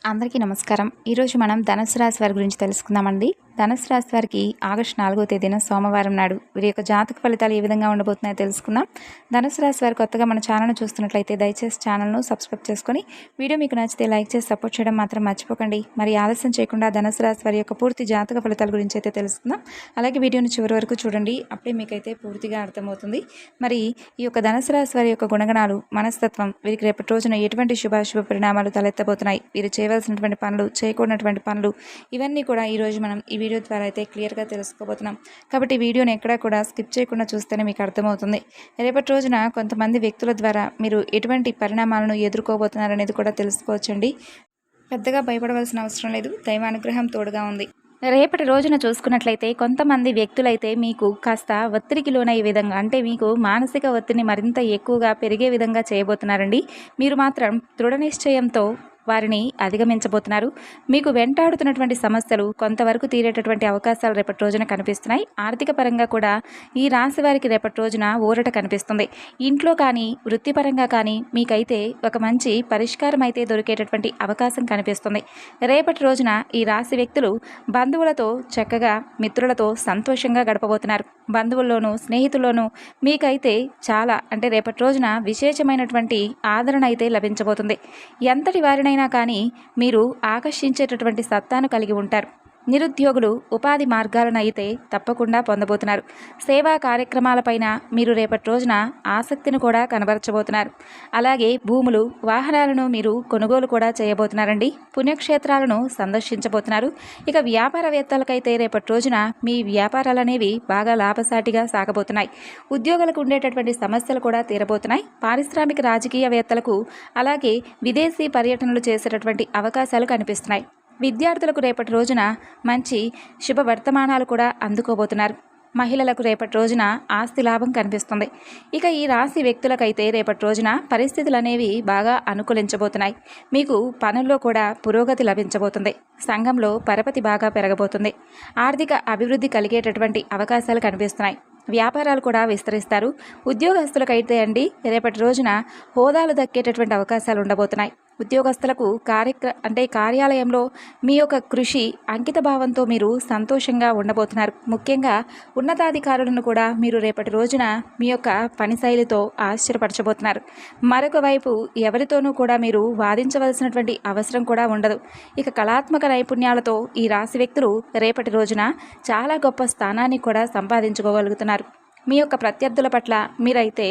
అందరికీ నమస్కారం. ఈరోజు మనం ధనుసు రాశి వారి గురించి తెలుసుకుందామండి. ధనుసు రాశి వారికి ఆగస్టు 4వ తేదీన సోమవారం నాడు వీరి యొక్క జాతక ఫలితాలు ఏ విధంగా ఉండబోతున్నాయో తెలుసుకుందాం. ధనుసు రాశి వారు కొత్తగా మన ఛానల్ను చూస్తున్నట్లయితే దయచేసి ఛానల్ను సబ్స్క్రైబ్ చేసుకొని వీడియో మీకు నచ్చితే లైక్ చేసి సపోర్ట్ చేయడం మాత్రం మర్చిపోకండి. మరి ఆలస్యం చేయకుండా ధనుసు రాశి వారి యొక్క పూర్తి జాతక ఫలితాల గురించి అయితే తెలుసుకుందాం. అలాగే వీడియోని చివరి వరకు చూడండి, అప్పుడే మీకైతే పూర్తిగా అర్థమవుతుంది. మరి ఈ యొక్క ధనుసు రాశి వారి యొక్క గుణగణాలు, మనస్తత్వం, వీరికి రేపటి రోజున ఎటువంటి శుభాశుభ పరిణామాలు తలెత్తబోతున్నాయి, వీరు చేయవలసినటువంటి పనులు, చేయకూడనటువంటి పనులు, ఇవన్నీ కూడా ఈరోజు మనం ఈ వీడియో ద్వారా అయితే క్లియర్గా తెలుసుకోబోతున్నాం. కాబట్టి వీడియోని ఎక్కడా కూడా స్కిప్ చేయకుండా చూస్తేనే మీకు అర్థమవుతుంది. రేపటి రోజున కొంతమంది వ్యక్తుల ద్వారా మీరు ఎటువంటి పరిణామాలను ఎదుర్కోబోతున్నారనేది కూడా తెలుసుకోవచ్చండి. పెద్దగా భయపడవలసిన అవసరం లేదు, దైవానుగ్రహం తోడుగా ఉంది. రేపటి రోజున చూసుకున్నట్లయితే కొంతమంది వ్యక్తులైతే మీకు కాస్త ఒత్తిడికి లోనయ్యే విధంగా, అంటే మీకు మానసిక ఒత్తిడిని మరింత ఎక్కువగా పెరిగే విధంగా చేయబోతున్నారండి. మీరు మాత్రం దృఢ నిశ్చయంతో వారిని అధిగమించబోతున్నారు. మీకు వెంటాడుతున్నటువంటి సమస్యలు కొంతవరకు తీరేటటువంటి అవకాశాలు రేపటి రోజున కనిపిస్తున్నాయి. ఆర్థిక పరంగా కూడా ఈ రాశి వారికి రేపటి రోజున ఊరట కనిపిస్తుంది. ఇంట్లో కానీ వృత్తిపరంగా కానీ మీకైతే ఒక మంచి పరిష్కారం అయితే దొరికేటటువంటి అవకాశం కనిపిస్తుంది. రేపటి రోజున ఈ రాశి వ్యక్తులు బంధువులతో చక్కగా, మిత్రులతో సంతోషంగా గడపబోతున్నారు. బంధువుల్లోనూ స్నేహితుల్లోనూ మీకైతే చాలా, అంటే రేపటి రోజున విశేషమైనటువంటి ఆదరణ అయితే లభించబోతుంది. ఎంతటి వారినైనా కానీ మీరు ఆకర్షించేటటువంటి సత్తాను కలిగి ఉంటారు. నిరుద్యోగులు ఉపాధి మార్గాలను అయితే తప్పకుండా పొందబోతున్నారు. సేవా కార్యక్రమాలపైన మీరు రేపటి రోజున ఆసక్తిని కూడా కనబరచబోతున్నారు. అలాగే భూములు, వాహనాలను మీరు కొనుగోలు కూడా చేయబోతున్నారండి. పుణ్యక్షేత్రాలను సందర్శించబోతున్నారు. ఇక వ్యాపారవేత్తలకైతే రేపటి రోజున మీ వ్యాపారాలు అనేవి బాగా లాభసాటిగా సాగబోతున్నాయి. ఉద్యోగులకు ఉండేటటువంటి సమస్యలు కూడా తీరబోతున్నాయి. పారిశ్రామిక రాజకీయవేత్తలకు అలాగే విదేశీ పర్యటనలు చేసేటటువంటి అవకాశాలు కనిపిస్తున్నాయి. విద్యార్థులకు రేపటి రోజున మంచి శుభవర్తమానాలు కూడా అందుకోబోతున్నారు. మహిళలకు రేపటి రోజున ఆస్తి లాభం కనిపిస్తుంది. ఇక ఈ రాశి వ్యక్తులకైతే రేపటి రోజున పరిస్థితులు అనేవి బాగా అనుకూలించబోతున్నాయి. మీకు పనుల్లో కూడా పురోగతి లభించబోతుంది. సంఘంలో పరపతి బాగా పెరగబోతుంది. ఆర్థిక అభివృద్ధి కలిగేటటువంటి అవకాశాలు కనిపిస్తున్నాయి. వ్యాపారాలు కూడా విస్తరిస్తారు. ఉద్యోగస్తులకైతే అండి రేపటి రోజున హోదాలు దక్కేటటువంటి అవకాశాలు ఉండబోతున్నాయి. ఉద్యోగస్తులకు కార్యాలయంలో మీ యొక్క కృషి, అంకిత భావంతో మీరు సంతోషంగా ఉండబోతున్నారు. ముఖ్యంగా ఉన్నతాధికారులను కూడా మీరు రేపటి రోజున మీ యొక్క పని శైలితో ఆశ్చర్యపరచబోతున్నారు. మరొక వైపు ఎవరితోనూ కూడా మీరు వాదించవలసినటువంటి అవసరం కూడా ఉండదు. ఇక కళాత్మక నైపుణ్యాలతో ఈ రాశి వ్యక్తులు రేపటి రోజున చాలా గొప్ప స్థానాన్ని కూడా సంపాదించుకోగలుగుతున్నారు. మీ యొక్క ప్రత్యర్థుల పట్ల మీరైతే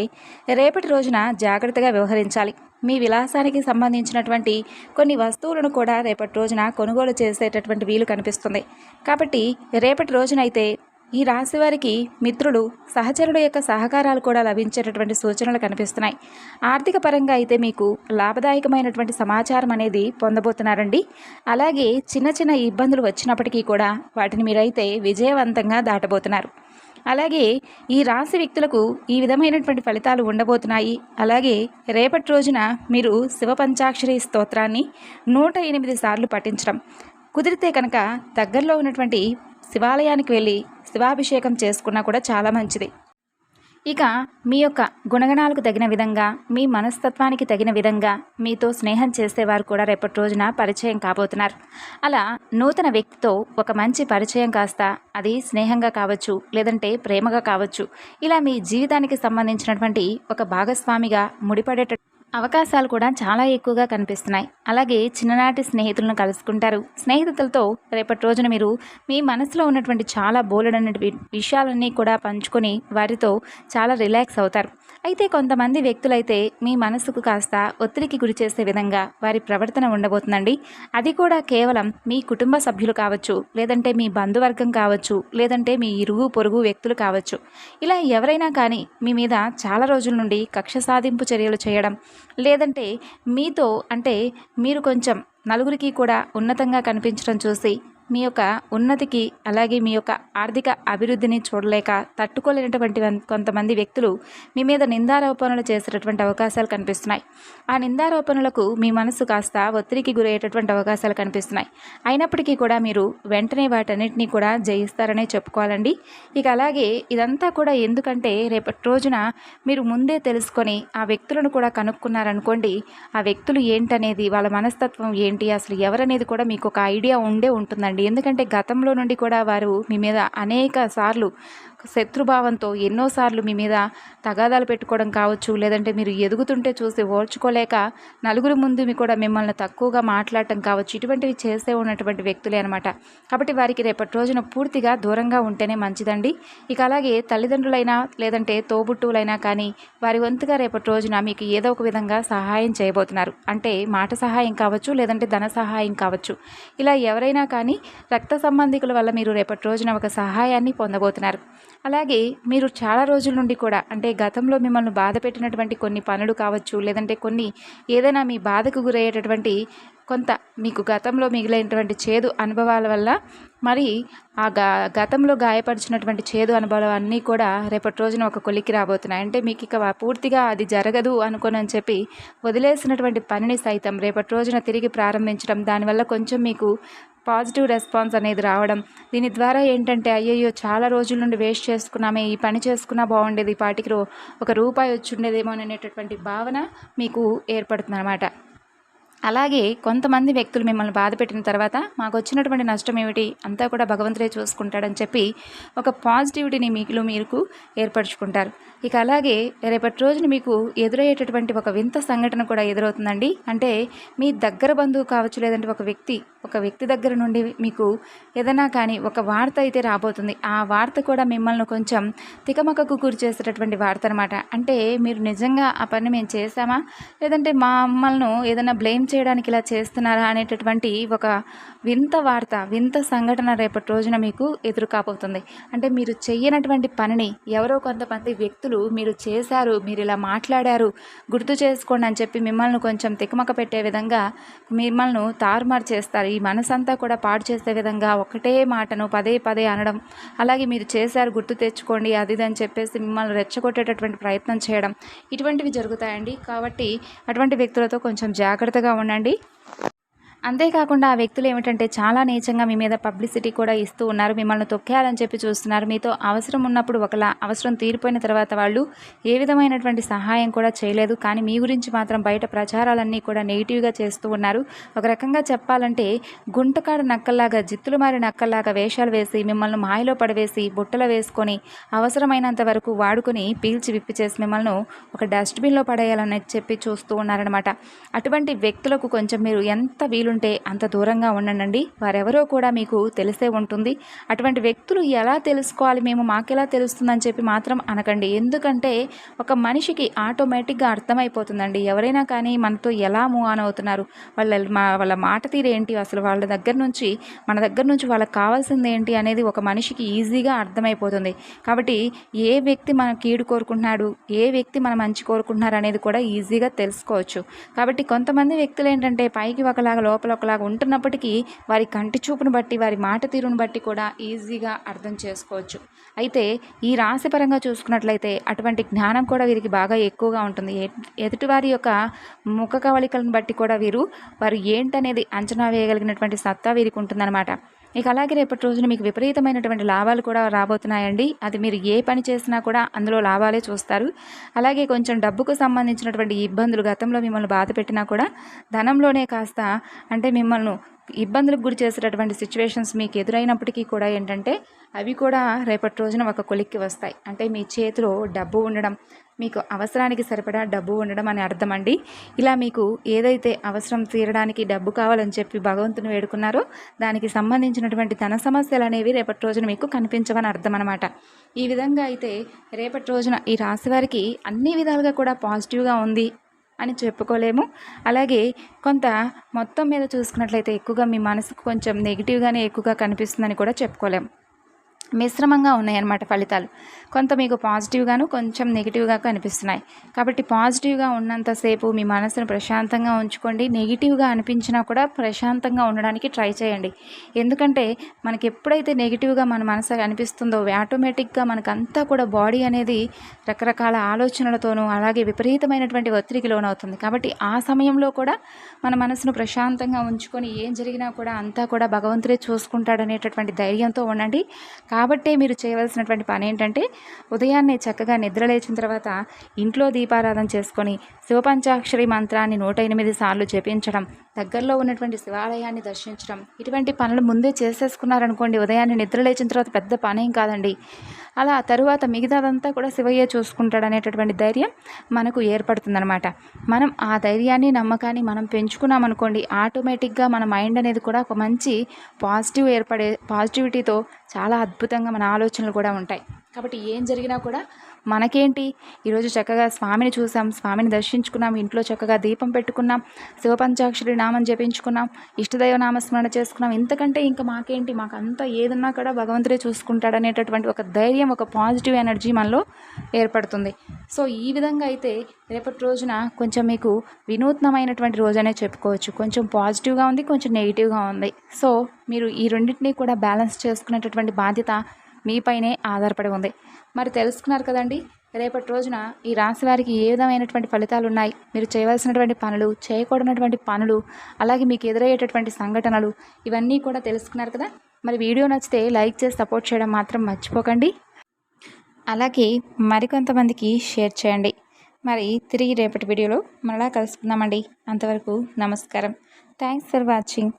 రేపటి రోజున జాగ్రత్తగా వ్యవహరించాలి. మీ విలాసానికి సంబంధించినటువంటి కొన్ని వస్తువులను కూడా రేపటి రోజున కొనుగోలు చేసేటటువంటి వీలు కనిపిస్తుంది. కాబట్టి రేపటి రోజునైతే ఈ రాశి వారికి మిత్రులు, సహచరుల యొక్క సహకారాలు కూడా లభించేటటువంటి సూచనలు కనిపిస్తున్నాయి. ఆర్థిక పరంగా అయితే మీకు లాభదాయకమైనటువంటి సమాచారం అనేది పొందబోతున్నారండి. అలాగే చిన్న చిన్న ఇబ్బందులు వచ్చినప్పటికీ కూడా వాటిని మీరైతే విజయవంతంగా దాటబోతున్నారు. అలాగే ఈ రాశి వ్యక్తులకు ఈ విధమైనటువంటి ఫలితాలు ఉండబోతున్నాయి. అలాగే రేపటి రోజున మీరు శివ పంచాక్షరి స్తోత్రాన్ని 108 సార్లు పఠించడం, కుదిరితే కనుక దగ్గరలో ఉన్నటువంటి శివాలయానికి వెళ్ళి శివాభిషేకం చేసుకున్నా కూడా చాలా మంచిది. ఇక మీ యొక్క గుణగణాలకు తగిన విధంగా, మీ మనస్తత్వానికి తగిన విధంగా మీతో స్నేహం చేసేవారు కూడా రేపటి రోజున పరిచయం కాబోతున్నారు. అలా నూతన వ్యక్తితో ఒక మంచి పరిచయం కాస్త అది స్నేహంగా కావచ్చు, లేదంటే ప్రేమగా కావచ్చు, ఇలా మీ జీవితానికి సంబంధించినటువంటి ఒక భాగస్వామిగా ముడిపడేట అవకాశాలు కూడా చాలా ఎక్కువగా కనిపిస్తున్నాయి. అలాగే చిన్ననాటి స్నేహితులను కలుసుకుంటారు. స్నేహితులతో రేపటి రోజున మీరు మీ మనసులో ఉన్నటువంటి చాలా బోలెడైన విషయాలన్నీ కూడా పంచుకొని వారితో చాలా రిలాక్స్ అవుతారు. అయితే కొంతమంది వ్యక్తులైతే మీ మనసుకు కాస్త ఒత్తిడికి గురి చేసే విధంగా వారి ప్రవర్తన ఉండబోతుందండి. అది కూడా కేవలం మీ కుటుంబ సభ్యులు కావచ్చు, లేదంటే మీ బంధువర్గం కావచ్చు, లేదంటే మీ ఇరుగు పొరుగు వ్యక్తులు కావచ్చు. ఇలా ఎవరైనా కానీ మీ మీద చాలా రోజుల నుండి కక్ష సాధింపు చర్యలు చేయడం, లేదంటే మీతో, అంటే మీరు కొంచెం నలుగురికి కూడా ఉన్నతంగా కనిపించడం చూసి మీ యొక్క ఉన్నతికి అలాగే మీ యొక్క ఆర్థిక అభివృద్ధిని చూడలేక తట్టుకోలేనటువంటి కొంతమంది వ్యక్తులు మీ మీద నిందారోపణలు చేసేటటువంటి అవకాశాలు కనిపిస్తున్నాయి. ఆ నిందారోపణలకు మీ మనసు కాస్త ఒత్తిడికి గురయ్యేటటువంటి అవకాశాలు కనిపిస్తున్నాయి. అయినప్పటికీ కూడా మీరు వెంటనే వాటన్నిటినీ కూడా జయిస్తారనే చెప్పుకోవాలండి. ఇక అలాగే ఇదంతా కూడా ఎందుకంటే రేపటి రోజున మీరు ముందే తెలుసుకొని ఆ వ్యక్తులను కూడా కనుక్కున్నారనుకోండి, ఆ వ్యక్తులు ఏంటనేది, వాళ్ళ మనస్తత్వం ఏంటి, అసలు ఎవరనేది కూడా మీకు ఒక ఐడియా ఉంటుందండి. ఎందుకంటే గతంలో నుండి కూడా వారు మీ మీద అనేక సార్లు శత్రుభావంతో ఎన్నోసార్లు మీ మీద తగాదాలు పెట్టుకోవడం కావచ్చు, లేదంటే మీరు ఎదుగుతుంటే చూసి ఓర్చుకోలేక నలుగురు ముందు కూడా మిమ్మల్ని తక్కువగా మాట్లాడటం కావచ్చు, ఇటువంటివి చేసే ఉన్నటువంటి వ్యక్తులే అనమాట. కాబట్టి వారికి రేపటి రోజున పూర్తిగా దూరంగా ఉంటేనే మంచిదండి. ఇక అలాగే తల్లిదండ్రులైనా లేదంటే తోబుట్టువులైనా కానీ వారి వంతుగా రేపటి రోజున మీకు ఏదో ఒక విధంగా సహాయం చేయబోతున్నారు. అంటే మాట సహాయం కావచ్చు, లేదంటే ధన సహాయం కావచ్చు. ఇలా ఎవరైనా కానీ రక్త సంబంధికుల వల్ల మీరు రేపటి రోజున ఒక సహాయాన్ని పొందబోతున్నారు. అలాగే మీరు చాలా రోజుల నుండి కూడా అంటే గతంలో మిమ్మల్ని బాధ పెట్టినటువంటి కొన్ని పనులు కావచ్చు, లేదంటే కొన్ని ఏదైనా మీ బాధకు గురయ్యేటటువంటి కొంత మీకు గతంలో మిగిలినటువంటి చేదు అనుభవాల వల్ల మరి ఆ గతంలో గాయపరిచినటువంటి చేదు అనుభవాలు అన్నీ కూడా రేపటి రోజున ఒక కొలిక్కి రాబోతున్నాయి. అంటే మీకు ఇక పూర్తిగా అది జరగదు అనుకోనని చెప్పి వదిలేసినటువంటి పనిని సైతం రేపటి రోజున తిరిగి ప్రారంభించడం, దానివల్ల కొంచెం మీకు పాజిటివ్ రెస్పాన్స్ అనేది రావడం, దీని ద్వారా ఏంటంటే అయ్యయ్యో చాలా రోజుల నుండి వేస్ట్ చేసుకున్నామే, ఈ పని చేసుకున్నా బాగుండేది, ఈ పాటికి ఒక రూపాయి వచ్చి ఉండేదేమో అనేటటువంటి భావన మీకు ఏర్పడుతుంది అన్నమాట. అలాగే కొంతమంది వ్యక్తులు మిమ్మల్ని బాధ పెట్టిన తర్వాత మాకు వచ్చినటువంటి నష్టం ఏమిటి, అంతా కూడా భగవంతుడే చూసుకుంటాడని చెప్పి ఒక పాజిటివిటీని మీకు ఏర్పరచుకుంటారు. ఇక అలాగే రేపటి రోజున మీకు ఎదురయ్యేటటువంటి ఒక వింత సంఘటన కూడా ఎదురవుతుందండి. అంటే మీ దగ్గర బంధువు కావచ్చు, లేదంటే ఒక వ్యక్తి దగ్గర నుండి మీకు ఏదైనా కానీ ఒక వార్త అయితే రాబోతుంది. ఆ వార్త కూడా మిమ్మల్ని కొంచెం తికమకకు గురి చేసేటటువంటి వార్త అనమాట. అంటే మీరు నిజంగా ఆ పని మేము చేశామా, లేదంటే మమ్మల్ని ఏదైనా బ్లేమ్ చేయడానికి ఇలా చేస్తున్నారా అనేటటువంటి ఒక వింత వార్త, వింత సంఘటన రేపటి రోజున మీకు ఎదురు కాబోతుంది. అంటే మీరు చెయ్యనటువంటి పనిని ఎవరో కొంతమంది వ్యక్తులు మీరు చేశారు, మీరు ఇలా మాట్లాడారు, గుర్తు చేసుకోండి అని చెప్పి మిమ్మల్ని కొంచెం తికమక పెట్టే విధంగా మిమ్మల్ని తారుమారు చేస్తారు. ఈ మనసంతా కూడా పాడు చేసే విధంగా ఒకటే మాటను పదే పదే అనడం, అలాగే మీరు చేశారు గుర్తు తెచ్చుకోండి అది అని చెప్పేసి మిమ్మల్ని రెచ్చగొట్టేటటువంటి ప్రయత్నం చేయడం, ఇటువంటివి జరుగుతాయండి. కాబట్టి అటువంటి వ్యక్తులతో కొంచెం జాగ్రత్తగా ఉండండి. అంతేకాకుండా ఆ వ్యక్తులు ఏమిటంటే చాలా నీచంగా మీ మీద పబ్లిసిటీ కూడా ఇస్తూ ఉన్నారు, మిమ్మల్ని తొక్కేయాలని చెప్పి చూస్తున్నారు. మీతో అవసరం ఉన్నప్పుడు ఒకలా, అవసరం తీరిపోయిన తర్వాత వాళ్ళు ఏ విధమైనటువంటి సహాయం కూడా చేయలేదు. కానీ మీ గురించి మాత్రం బయట ప్రచారాలన్నీ కూడా నెగిటివ్గా చేస్తూ ఉన్నారు. ఒక రకంగా చెప్పాలంటే గుంటకాడ నక్కల్లాగా, జిత్తులు మారి నక్కల్లాగా వేషాలు వేసి మిమ్మల్ని మాయలో పడవేసి బుట్టలో వేసుకొని అవసరమైనంత వరకు వాడుకొని పీల్చి విప్పి చేసి మిమ్మల్ని ఒక డస్ట్బిన్లో పడేయాలని చెప్పి చూస్తూ ఉన్నారనమాట. అటువంటి వ్యక్తులకు కొంచెం మీరు ఎంత ఉంటే అంత దూరంగా ఉండండి. వారెవరో కూడా మీకు తెలిసే ఉంటుంది. అటువంటి వ్యక్తులు ఎలా తెలుసుకోవాలి, మాకెలా తెలుస్తుందని చెప్పి మాత్రం అనకండి. ఎందుకంటే ఒక మనిషికి ఆటోమేటిక్గా అర్థమైపోతుందండి. ఎవరైనా కానీ మనతో ఎలా మూవ్ ఆన్ అవుతున్నారు, వాళ్ళ మాట తీరేంటి, అసలు వాళ్ళ దగ్గర నుంచి మన దగ్గర నుంచి వాళ్ళకి కావాల్సింది ఏంటి అనేది ఒక మనిషికి ఈజీగా అర్థమైపోతుంది. కాబట్టి ఏ వ్యక్తి మన కీడు కోరుకుంటున్నాడు, ఏ వ్యక్తి మన మంచి కోరుకుంటున్నారు అనేది కూడా ఈజీగా తెలుసుకోవచ్చు. కాబట్టి కొంతమంది వ్యక్తులు ఏంటంటే పైకి ఒకలాగా లోపల ఒకలాగా ఉంటున్నప్పటికీ వారి కంటి చూపును బట్టి, వారి మాట తీరును బట్టి కూడా ఈజీగా అర్థం చేసుకోవచ్చు. అయితే ఈ రాశిపరంగా చూసుకున్నట్లయితే అటువంటి జ్ఞానం కూడా వీరికి బాగా ఎక్కువగా ఉంటుంది. ఎదుటివారి యొక్క ముఖ కవళికలను బట్టి కూడా వారు ఏంటనేది అంచనా వేయగలిగినటువంటి సత్తా వీరికి ఉంటుందన్నమాట. ఇక అలాగే రేపటి రోజున మీకు విపరీతమైనటువంటి లాభాలు కూడా రాబోతున్నాయండి. అది మీరు ఏ పని చేసినా కూడా అందులో లాభాలే చూస్తారు. అలాగే కొంచెం డబ్బుకు సంబంధించినటువంటి ఇబ్బందులు గతంలో మిమ్మల్ని బాధ పెట్టినా కూడా ధనంలోనే కాస్త అంటే మిమ్మల్ని ఇబ్బందులకు గురి చేసేటటువంటి సిచ్యువేషన్స్ మీకు ఎదురైనప్పటికీ కూడా ఏంటంటే అవి కూడా రేపటి రోజున ఒక కొలిక్కి వస్తాయి. అంటే మీ చేతిలో డబ్బు ఉండడం, మీకు అవసరానికి సరిపడా డబ్బు ఉండడం అని అర్థం అండి. ఇలా మీకు ఏదైతే అవసరం తీరడానికి డబ్బు కావాలని చెప్పి భగవంతుని వేడుకున్నారో దానికి సంబంధించినటువంటి ధన సమస్యలు అనేవి రేపటి రోజున మీకు కనిపించవని అర్థం అనమాట. ఈ విధంగా అయితే రేపటి రోజున ఈ రాశి వారికి అన్ని విధాలుగా కూడా పాజిటివ్గా ఉంది అని చెప్పుకోలేము. అలాగే కొంత మొత్తం మీద చూసుకున్నట్లయితే ఎక్కువగా మీ మనసుకు కొంచెం నెగిటివ్గానే ఎక్కువగా కనిపిస్తుందని కూడా చెప్పుకోలేము. మిశ్రమంగా ఉన్నాయన్నమాట ఫలితాలు. కొంత మీకు పాజిటివ్‌గాను, కొంచెం నెగెటివ్‌గా కనిపిస్తున్నాయి. కాబట్టి పాజిటివ్‌గా ఉన్నంతసేపు మీ మనసును ప్రశాంతంగా ఉంచుకోండి. నెగెటివ్‌గా అనిపించినా కూడా ప్రశాంతంగా ఉండడానికి ట్రై చేయండి. ఎందుకంటే మనకి ఎప్పుడైతే నెగెటివ్‌గా మన మనసు అనిపిస్తుందో ఆటోమేటిక్‌గా మనకంతా కూడా బాడీ అనేది రకరకాల ఆలోచనలతోనూ, అలాగే విపరీతమైనటువంటి ఒత్తిడికి లోనవుతుంది. కాబట్టి ఆ సమయంలో కూడా మన మనసును ప్రశాంతంగా ఉంచుకొని ఏం జరిగినా కూడా అంతా కూడా భగవంతుడే చూసుకుంటాడనేటటువంటి ధైర్యంతో ఉండండి. కాబట్టే మీరు చేయవలసినటువంటి పని ఏంటంటే ఉదయాన్నే చక్కగా నిద్ర లేచిన తర్వాత ఇంట్లో దీపారాధన చేసుకొని శివపంచాక్షరి మంత్రాన్ని 108 సార్లు జపించడం, దగ్గరలో ఉన్నటువంటి శివాలయాన్ని దర్శించడం, ఇటువంటి పనులు ముందే చేసేసుకున్నారనుకోండి, ఉదయాన్నే నిద్ర లేచిన తర్వాత పెద్ద పనేం కాదండి. అలా తరువాత మిగతాదంతా కూడా శివయ్యే చూసుకుంటాడనేటటువంటి ధైర్యం మనకు ఏర్పడుతుందనమాట. మనం ఆ ధైర్యాన్ని, నమ్మకాన్ని మనం పెంచుకున్నామనుకోండి, ఆటోమేటిక్గా మన మైండ్ అనేది కూడా ఒక మంచి పాజిటివిటీతో చాలా అద్భుతంగా మన ఆలోచనలు కూడా ఉంటాయి. కాబట్టి ఏం జరిగినా కూడా మనకేంటి, ఈరోజు చక్కగా స్వామిని చూసాం, స్వామిని దర్శించుకున్నాం, ఇంట్లో చక్కగా దీపం పెట్టుకున్నాం, శివపంచాక్షరి నామం జపించుకున్నాం, ఇష్టదైవ నామస్మరణ చేసుకున్నాం. ఇంతకంటే ఇంకా మాకేంటి, మాకంతా ఏదన్నా కూడా భగవంతుడే చూసుకుంటాడనేటటువంటి ఒక ధైర్యం, ఒక పాజిటివ్ ఎనర్జీ మనలో ఏర్పడుతుంది. సో ఈ విధంగా అయితే రేపటి రోజున కొంచెం మీకు వినూత్నమైనటువంటి రోజనే చెప్పుకోవచ్చు. కొంచెం పాజిటివ్గా ఉంది, కొంచెం నెగిటివ్గా ఉంది. సో మీరు ఈ రెండింటినీ కూడా బ్యాలెన్స్ చేసుకునేటటువంటి బాధ్యత మీపైనే ఆధారపడి ఉంది. మరి తెలుసుకున్నారు కదండి, రేపటి రోజున ఈ రాశి వారికి ఏ విధమైనటువంటి ఫలితాలు ఉన్నాయి, మీరు చేయవలసినటువంటి పనులు, చేయకూడనటువంటి పనులు, అలాగే మీకు ఎదురయ్యేటటువంటి సంఘటనలు, ఇవన్నీ కూడా తెలుసుకున్నారు కదా. మరి వీడియో నచ్చితే లైక్ చేసి సపోర్ట్ చేయడం మాత్రం మర్చిపోకండి. అలాగే మరికొంతమందికి షేర్ చేయండి. మరి తిరిగి రేపటి వీడియోలో మళ్ళా కలుసుకుందామండి. అంతవరకు నమస్కారం. Thanks for watching.